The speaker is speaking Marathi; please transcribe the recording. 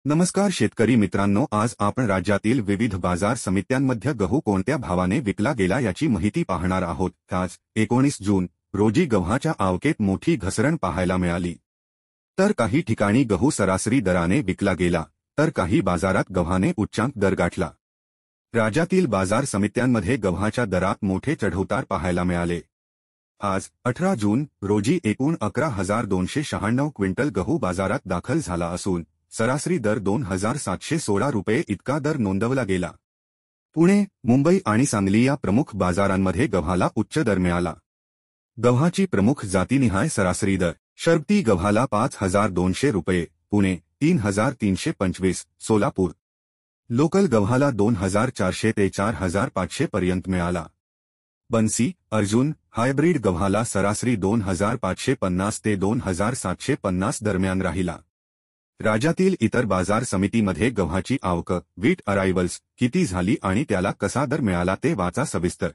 नमस्कार शेतकरी मित्रांनो, आज आपण राज्यातील विविध बाजार समित्यांमध्ये गहू कोणत्या भावाने विकला गेला याची माहिती पाहणार आहोत। आज 19 जून रोजी गव्हाच्या आवकेत मोठी घसरण पाहायला मिळाली। तर काही ठिकाणी गहू सरासरी दराने विकला गेला, तर काही बाजारात गव्हाने उच्चांक दर गाठला। राज्यातील बाजार समित्यांमध्ये गव्हाच्या दरात मोठे चढउतार पाहायला मिळाले। आज 18 जून रोजी एकूण 11,296 क्विंटल गहू बाजारात दाखल झाला असून सरासरी दर 2,716 रुपये इतका दर नोंदवला गेला। पुणे, मुंबई आणि सांगली या प्रमुख बाजारांमध्ये गव्हाला उच्च दर मिळाला। गव्हाची प्रमुख जातीनिहाय सरासरी दर: शरबती गव्हाला 5,200 रुपये, पुणे 3,325, सोलापूर। लोकल गव्हाला 2,400 ते 4,500 पर्यंत मिळाला। बन्सी, अर्जुन, हायब्रिड गव्हाला सरासरी 2,550 ते 2,750 दरम्यान राहिला। राज्यातील इतर बाजार समितीमध्ये गव्हाची आवक, व्हीट अरायव्हल्स किती झाली आणि त्याला कसा दर मिळाला ते वाचा सविस्तर।